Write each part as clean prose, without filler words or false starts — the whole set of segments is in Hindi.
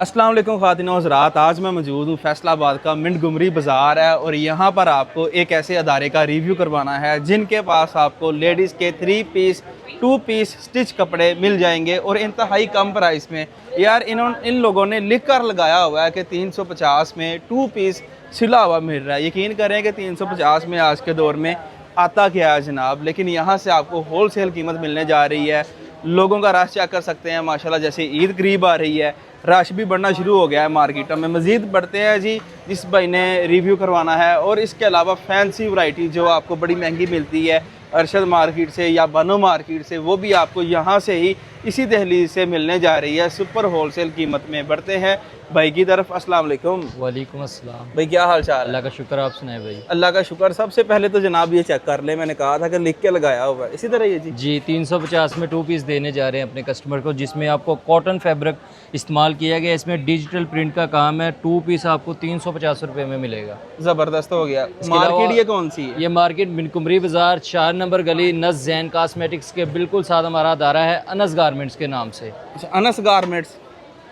अस्सलाम वालेकुम ख़वातीन व हज़रात। आज मैं मौजूद हूँ फैसलाबाद का मिंट गुमरी बाज़ार है और यहाँ पर आपको एक ऐसे अदारे का रिव्यू करवाना है जिनके पास आपको लेडीज़ के 3 पीस 2 पीस स्टिच कपड़े मिल जाएंगे और इंतहाई कम प्राइस में। यार इन लोगों ने लिख कर लगाया हुआ है कि 350 में 2 पीस सिला हुआ मिल रहा है। यकीन करें कि 350 में आज के दौर में आता क्या है जनाब, लेकिन यहाँ से आपको होल सेल कीमत मिलने जा रही है। लोगों का रश चेक कर सकते हैं माशाल्लाह, जैसे ईद करीब आ रही है रश भी बढ़ना शुरू हो गया है मार्केटों में। मज़ीद बढ़ते हैं जी, इस भाई ने रिव्यू करवाना है और इसके अलावा फैंसी वैरायटी जो आपको बड़ी महंगी मिलती है अरशद मार्केट से या बनो मार्केट से, वो भी आपको यहाँ से ही इसी दहलीज से मिलने जा रही है सुपर होलसेल कीमत में। बढ़ते हैं भाई की तरफ। अस्सलाम वालेकुम। वालेकुम अस्सलाम। भाई क्या हाल चाल? अल्लाह का शुक्र, आप सुनाए भाई। अल्लाह का शुक्र। सबसे पहले तो जनाब ये चेक कर ले, मैंने कहा था कि लिख के लगाया हुआ है, इसी तरह ये जी 350 में 2 पीस देने जा रहे हैं अपने कस्टमर को, जिसमें आपको कॉटन फैब्रिक इस्तेमाल किया गया। इसमें डिजिटल प्रिंट का काम है। 2 पीस आपको 350 रुपये में मिलेगा। ज़बरदस्त हो गया। मार्केट ये कौन सी है? ये मार्केट मिंट गुमरी बाज़ार 4 नंबर गली नस जैन कॉस्मेटिक्स के बिल्कुल साथ हमारा अदारा है अनस गारमेंट्स के नाम से। अच्छा, अनस गारमेंट्स,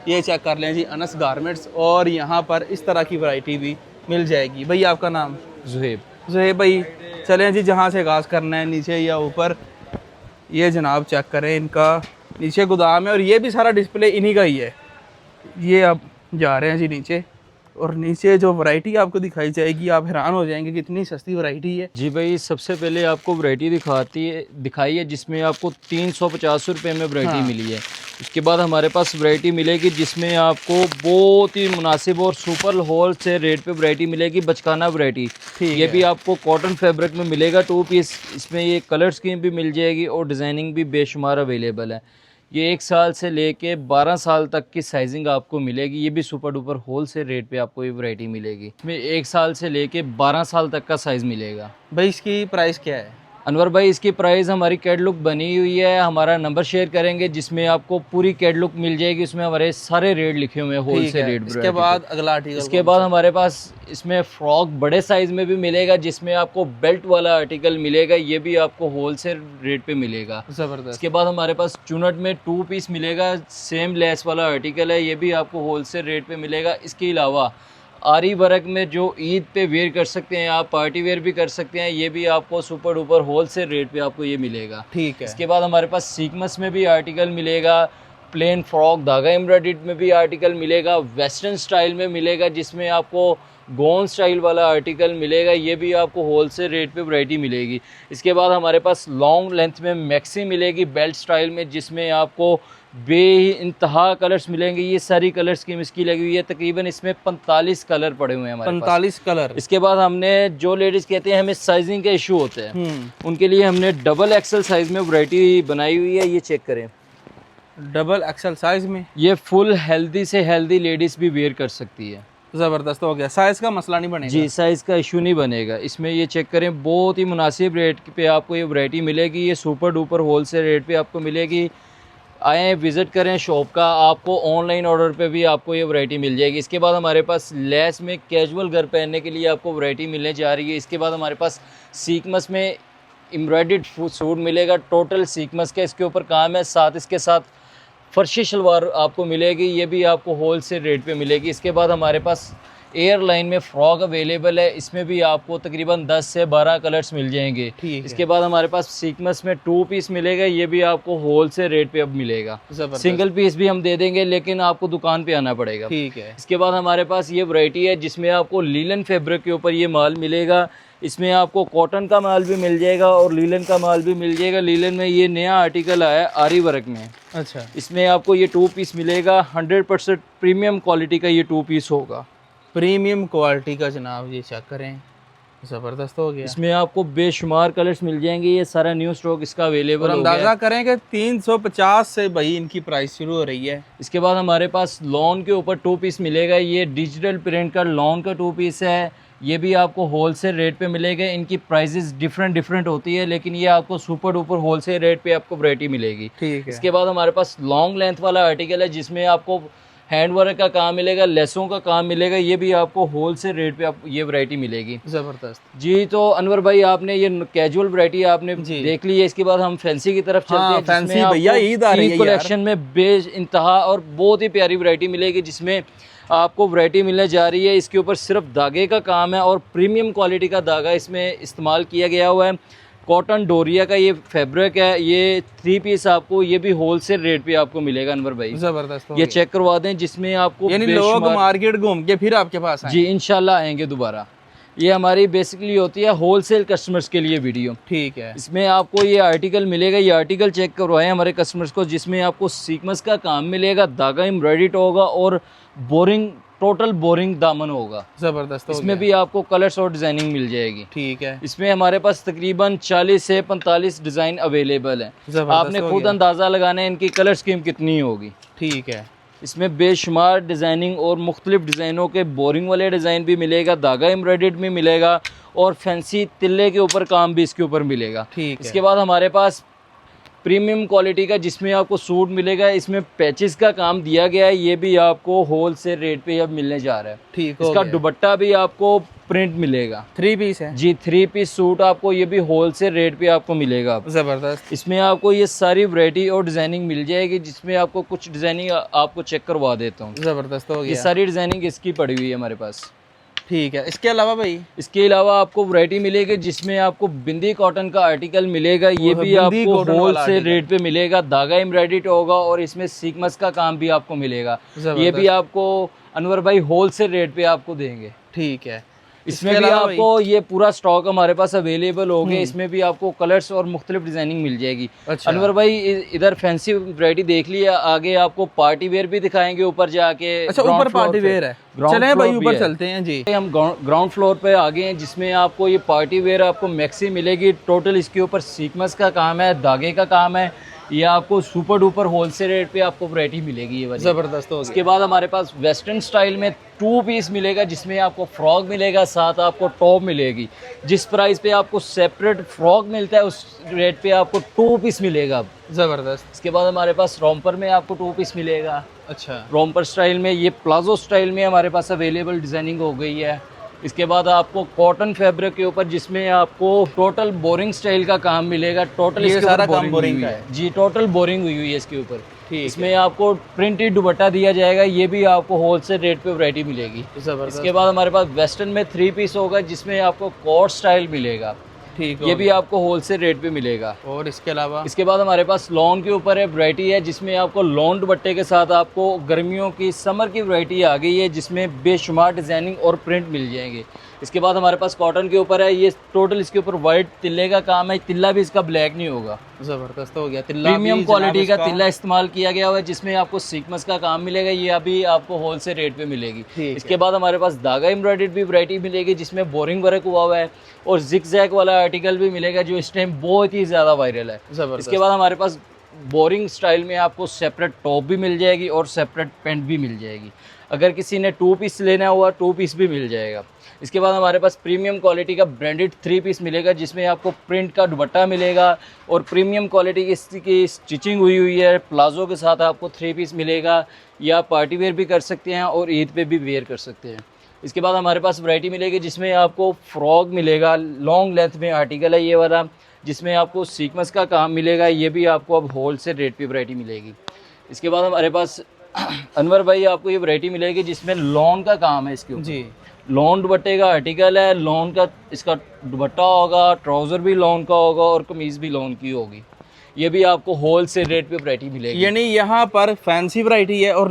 ये चेक कर लें जी अनस गारमेंट्स। और यहाँ पर इस तरह की वैरायटी भी मिल जाएगी। भाई आपका नाम? जुहेब। जुहेब भाई, चलें जी जहाँ से आगाज़ करना है, नीचे या ऊपर? ये जनाब चेक करें, इनका नीचे गोदाम है और ये भी सारा डिस्प्ले इन्हीं का ही है। ये अब जा रहे हैं जी नीचे, और नीचे जो वैरायटी आपको दिखाई जाएगी आप हैरान हो जाएंगे कितनी सस्ती वैरायटी है। जी भाई, सबसे पहले आपको वैरायटी दिखाई है जिसमें आपको 350 रुपये में वैरायटी मिली है। उसके बाद हमारे पास वैरायटी मिलेगी जिसमें आपको बहुत ही मुनासिब और सुपर होल से रेट पे वैरायटी मिलेगी। बचकाना वैरायटी, ये भी आपको कॉटन फैब्रिक में मिलेगा 2 पीस। इसमें ये कलर स्कीम भी मिल जाएगी और डिज़ाइनिंग भी बेशुमार अवेलेबल है। ये 1 साल से लेके 12 साल तक की साइजिंग आपको मिलेगी। ये भी सुपर डुपर होल से रेट पे आपको ये वैरायटी मिलेगी। इसमें 1 साल से लेके 12 साल तक का साइज़ मिलेगा। भाई इसकी प्राइस क्या है? अनवर भाई, इसकी प्राइस हमारी कैटलॉग बनी हुई है, हमारा नंबर शेयर करेंगे जिसमें आपको पूरी कैटलॉग मिल जाएगी। उसमें हमारे सारे रेट लिखे हुए हैं, होल से रेट। इसके बाद अगला आर्टिकल? इसके बाद हमारे पास इसमें फ्रॉक बड़े साइज़ में भी मिलेगा जिसमें आपको बेल्ट वाला आर्टिकल मिलेगा। ये भी आपको होल सेल रेट पे मिलेगा। ज़बरदस्त। इसके बाद हमारे पास चुनट में 2 पीस मिलेगा, सेम लेस वाला आर्टिकल है। ये भी आपको होल सेल रेट पे मिलेगा। इसके अलावा आरी वर्क में जो ईद पे वेयर कर सकते हैं, आप पार्टी वेयर भी कर सकते हैं, ये भी आपको super duper wholesale rate पे आपको ये मिलेगा। ठीक है। इसके बाद हमारे पास सीक्वेंस में भी आर्टिकल मिलेगा, प्लेन फ्रॉक धागा एम्ब्रॉयडर्ड में भी आर्टिकल मिलेगा, वेस्टर्न स्टाइल में मिलेगा जिसमें आपको गोन स्टाइल वाला आर्टिकल मिलेगा। ये भी आपको होल सेल रेट पे वैरायटी मिलेगी। इसके बाद हमारे पास लॉन्ग लेंथ में मैक्सी मिलेगी बेल्ट स्टाइल में, जिसमें आपको बेइंतहा कलर्स मिलेंगे। ये सारी कलर स्कीम इसकी लगी हुई है। तकरीबन इसमें 45 कलर पड़े हुए हैं हमारे 45 कलर। इसके बाद हमने जो लेडीज़ कहते हैं हमें साइजिंग का इशू होता है, उनके लिए हमने डबल एक्सल साइज में वैरायटी बनाई हुई है। ये चेक करें, डबल एक्सल साइज में। ये फुल हेल्दी से हेल्दी लेडीज़ भी वेयर कर सकती है। ज़बरदस्त हो गया। साइज़ का मसला नहीं बनेगा? जी, साइज़ का इशू नहीं बनेगा इसमें। ये चेक करें, बहुत ही मुनासिब रेट पे आपको ये वैरायटी मिलेगी। ये super duper wholesale rate पे आपको मिलेगी। आएँ, विज़िट करें शॉप का, आपको ऑनलाइन ऑर्डर पे भी आपको ये वैरायटी मिल जाएगी। इसके बाद हमारे पास लेस में कैजुअल घर पहनने के लिए आपको वैरायटी मिलने जा रही है। इसके बाद हमारे पास सीक्वेंस में एम्ब्रॉयडर्ड सूट मिलेगा, टोटल सीक्वेंस का इसके ऊपर काम है। साथ इसके साथ फर्शी शलवार आपको मिलेगी, ये भी आपको होल सेल रेट पे मिलेगी। इसके बाद हमारे पास एयरलाइन में फ़्रॉक अवेलेबल है, इसमें भी आपको तकरीबन 10 से 12 कलर्स मिल जाएंगे। इसके बाद हमारे पास सीक्वेंस में 2 पीस मिलेगा, ये भी आपको होल सेल रेट पे अब मिलेगा। सिंगल पीस भी हम दे देंगे लेकिन आपको दुकान पे आना पड़ेगा। ठीक है। इसके बाद हमारे पास ये वैरायटी है जिसमें आपको लीलन फैब्रिक के ऊपर ये माल मिलेगा। इसमें आपको कॉटन का माल भी मिल जाएगा और लीलन का माल भी मिल जाएगा। लीलन में ये नया आर्टिकल आया है आरी वर्क में। अच्छा। इसमें आपको ये 2 पीस मिलेगा। 100% प्रीमियम क्वालिटी का ये 2 पीस होगा। प्रीमियम क्वालिटी का जनाब, ये चेक करें, ज़बरदस्त हो गया। इसमें आपको बेशुमार कलर्स मिल जाएंगे। ये सारा न्यू स्टॉक इसका अवेलेबल हो गया। अंदाज़ा करें कि 350 से भाई इनकी प्राइस शुरू हो रही है। इसके बाद हमारे पास लॉन के ऊपर 2 पीस मिलेगा। ये डिजिटल प्रिंट का लॉन का 2 पीस है। ये भी आपको होल सेल रेट पे मिलेगा। इनकी प्राइसेस डिफरेंट होती है लेकिन ये आपको super duper wholesale rate पे आपको वैरायटी मिलेगी। ठीक है। इसके बाद हमारे पास लॉन्ग लेंथ वाला आर्टिकल है जिसमें आपको हैंड वर्क का काम मिलेगा, लेसों का काम मिलेगा, ये भी आपको होल सेल रेट पे आप ये वैरायटी मिलेगी। जबरदस्त जी। तो अनवर भाई आपने ये कैजुअल वैरायटी आपने देख ली है, इसके बाद हम फैंसी की तरफ चलते हैं। फैंसी भैया ईद आ रही है कलेक्शन में बेज इंतहा और बहुत ही प्यारी वैरायटी मिलेगी, जिसमें आपको वैरायटी मिलने जा रही है। इसके ऊपर सिर्फ धागे का काम है और प्रीमियम क्वालिटी का धागा इसमें इस्तेमाल किया गया हुआ है। कॉटन डोरिया का ये फैब्रिक है, ये 3 पीस आपको ये भी होलसेल रेट पे आपको मिलेगा अनवर भाई। जबरदस्त ये चेक करवा दें, जिसमें आपको यानी लोग मार्केट घूम के फिर आपके पास आए। जी इंशाल्लाह आएंगे दोबारा। ये हमारी बेसिकली होती है होलसेल कस्टमर्स के लिए वीडियो। ठीक है। इसमें आपको ये आर्टिकल मिलेगा, ये आर्टिकल चेक करवाएं हमारे कस्टमर्स को, जिसमें आपको सीक्वेंस का काम मिलेगा, धागा एम्ब्रॉयडर्ड होगा और बोरिंग टोटल बोरिंग दामन होगा। जबरदस्त। इसमें भी आपको कलर्स और डिजाइनिंग मिल जाएगी। ठीक है। इसमें हमारे पास तकरीबन 40 से 45 डिजाइन अवेलेबल है। आपने खुद अंदाजा लगाना है इनकी कलर स्कीम कितनी होगी। ठीक है। इसमें बेशुमार डिजाइनिंग और मुख्तलिफ डिजाइनों के बोरिंग वाले डिजाइन भी मिलेगा, धागा एम्ब्रॉयडर्ड भी मिलेगा और फैंसी तिल्ले के ऊपर काम भी इसके ऊपर मिलेगा। ठीक है। इसके बाद हमारे पास प्रीमियम क्वालिटी का जिसमें आपको सूट मिलेगा, इसमें पैचेस का काम दिया गया है, ये भी आपको होल सेल रेट पे अब मिलने जा रहा है। ठीक। इसका दुपट्टा भी आपको प्रिंट मिलेगा। 3 पीस है जी, 3 पीस सूट आपको ये भी होल सेल रेट पे आपको मिलेगा। जबरदस्त। इसमें आपको ये सारी वैरायटी और डिजाइनिंग मिल जाएगी, जिसमें आपको कुछ डिजाइनिंग आपको चेक करवा देता हूँ। जबरदस्त हो गया। ये सारी डिजाइनिंग इसकी पड़ी हुई है हमारे पास। ठीक है। इसके अलावा भाई, इसके अलावा आपको वैरायटी मिलेगी जिसमें आपको बिंदी कॉटन का आर्टिकल मिलेगा, ये भी आपको होल सेल रेट पे मिलेगा, धागा एम्ब्रॉयडर्ड होगा और इसमें सीक्वेंस का काम भी आपको मिलेगा। ये भी आपको अनवर भाई होल सेल रेट पे आपको देंगे। ठीक है। इसमें भी आपको ये पूरा स्टॉक हमारे पास अवेलेबल हो गया। इसमें भी आपको कलर्स और मुख्तलिफ डिजाइनिंग मिल जाएगी। अच्छा। अनवर भाई इधर फैंसी वैरायटी देख लिया, आगे आपको पार्टी वेयर भी दिखाएंगे ऊपर जाके। अच्छा, ऊपर पार्टी वेयर है। चलें भाई ऊपर चलते हैं जी। हम ग्राउंड फ्लोर पे आ गए हैं, जिसमें आपको ये पार्टी वेयर आपको मैक्सी मिलेगी। टोटल इसके ऊपर सीक्वेंस का काम है, धागे का काम है। ये आपको सुपर डुपर होलसेल रेट पे आपको वैरायटी मिलेगी ये वाली। जबरदस्त हो गया। इसके बाद हमारे पास वेस्टर्न स्टाइल में 2 पीस मिलेगा, जिसमें आपको फ्रॉक मिलेगा, साथ आपको टॉप मिलेगी। जिस प्राइस पे आपको सेपरेट फ्रॉक मिलता है उस रेट पे आपको 2 पीस मिलेगा। जबरदस्त। इसके बाद हमारे पास रोम्पर में आपको 2 पीस मिलेगा। अच्छा। रोम्पर स्टाइल में, ये प्लाजो स्टाइल में हमारे पास अवेलेबल डिजाइनिंग हो गई है। इसके बाद आपको कॉटन फैब्रिक के ऊपर, जिसमें आपको टोटल बोरिंग स्टाइल का काम मिलेगा। टोटल ये सारा काम बोरिंग का है। जी, टोटल बोरिंग हुई हुई है इसके ऊपर। इसमें आपको प्रिंटेड दुपट्टा दिया जाएगा, ये भी आपको होलसेल रेट पे वैरायटी मिलेगी। इसके बाद हमारे पास वेस्टर्न में 3 पीस होगा, जिसमें आपको कोट स्टाइल मिलेगा। ठीक। ये भी आपको होलसेल रेट पे मिलेगा। और इसके अलावा इसके बाद हमारे पास लॉन के ऊपर है वैरायटी है, जिसमें आपको लॉन दुपट्टे के साथ आपको गर्मियों की समर की वैरायटी आ गई है, जिसमें बेशुमार डिजाइनिंग और प्रिंट मिल जाएंगे। इसके बाद हमारे पास कॉटन के ऊपर है, ये टोटल इसके ऊपर वाइट तिल्ले का काम है। तिल्ला भी इसका ब्लैक नहीं होगा। जबरदस्त हो गया। तिल्ला प्रीमियम क्वालिटी का तिल्ला इस्तेमाल किया गया हुआ है, जिसमें आपको सीक्वेंस का काम मिलेगा, ये अभी आपको होलसेल रेट पे मिलेगी। इसके बाद हमारे पास धागा एम्ब्रॉयडर्ड भी वैरायटी मिलेगी, जिसमें बोरिंग वर्क हुआ हुआ है और जिग-जैग वाला आर्टिकल भी मिलेगा, जो इस टाइम बहुत ही ज्यादा वायरल है। इसके बाद हमारे पास बोरिंग स्टाइल में आपको सेपरेट टॉप भी मिल जाएगी और सेपरेट पैंट भी मिल जाएगी। अगर किसी ने 2 पीस लेना हुआ 2 पीस भी मिल जाएगा। इसके बाद हमारे पास प्रीमियम क्वालिटी का ब्रांडेड 3 पीस मिलेगा, जिसमें आपको प्रिंट का दुपट्टा मिलेगा और प्रीमियम क्वालिटी की स्टिचिंग हुई हुई है। प्लाजो के साथ आपको 3 पीस मिलेगा, या पार्टी वेयर भी कर सकते हैं और ईद पे भी वेयर कर सकते हैं। इसके बाद हमारे पास वैरायटी मिलेगी, जिसमें आपको फ्रॉक मिलेगा, लॉन्ग लेंथ में आर्टिकल है ये वाला, जिसमें आपको सीक्वेंस का काम मिलेगा, ये भी आपको अब होलसेल रेट पे वैरायटी मिलेगी। इसके बाद हमारे पास अनवर भाई आपको ये वैरायटी मिलेगी, जिसमें लॉन का काम है इसके ऊपर जी। लॉन दुपट्टे का आर्टिकल है, लॉन का इसका दुपट्टा होगा, ट्राउज़र भी लॉन का होगा और कमीज़ भी लॉन की होगी। ये भी आपको होलसेल रेट पे वैरायटी मिलेगी। यानी यहाँ पर फैंसी वैरायटी है और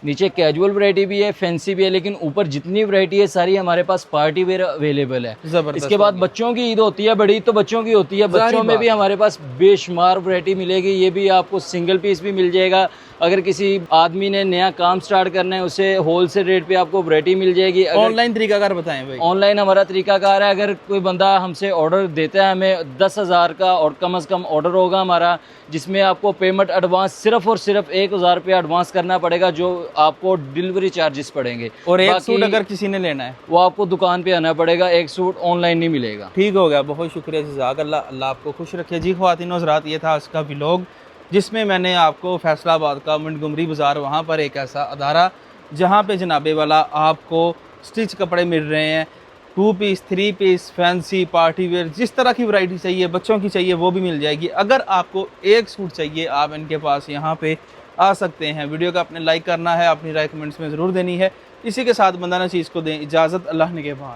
नीचे कैजुअल वैरायटी भी है, फैंसी भी है, लेकिन ऊपर जितनी वैरायटी है सारी हमारे पास पार्टी वेयर अवेलेबल है। इसके बाद बच्चों की ईद होती है बड़ी, तो बच्चों की होती है, बच्चों में भी हमारे पास बेशुमार वैरायटी मिलेगी। ये भी आपको सिंगल पीस भी मिल जाएगा। अगर किसी आदमी ने नया काम स्टार्ट करना है, उसे होलसेल रेट पे आपको वैरायटी मिल जाएगी। ऑनलाइन तरीकाकार बताएं भाई। ऑनलाइन हमारा तरीकाकार है, अगर कोई बंदा हमसे ऑर्डर देता है, हमें 10,000 का और कम से कम ऑर्डर होगा हमारा, जिसमें आपको पेमेंट एडवांस सिर्फ और सिर्फ 1,000 रुपया एडवांस करना पड़ेगा, जो आपको डिलीवरी चार्जेस पड़ेंगे। और एक सूट अगर किसी ने लेना है वो आपको दुकान पे आना पड़ेगा, एक सूट ऑनलाइन नहीं मिलेगा। ठीक हो गया, बहुत शुक्रिया जज़ाक अल्लाह, अल्लाह आपको खुश रखे जी। ख्वातीन और हज़रात, ये था आज का व्लॉग। जिसमें मैंने आपको फैसलाबाद का मंटगोमरी बाज़ार, वहाँ पर एक ऐसा अदारा जहाँ पे जनाबे वाला आपको स्टिच कपड़े मिल रहे हैं, 2 piece, 3 piece, fancy, party wear, जिस तरह की वैरायटी चाहिए, बच्चों की चाहिए वो भी मिल जाएगी। अगर आपको एक सूट चाहिए आप इनके पास यहाँ पे आ सकते हैं। वीडियो को आपने लाइक करना है, अपनी राय कमेंट्स में ज़रूर देनी है। इसी के साथ बंदाना चीज़ को दें इजाज़त, अल्लाह निगहबान।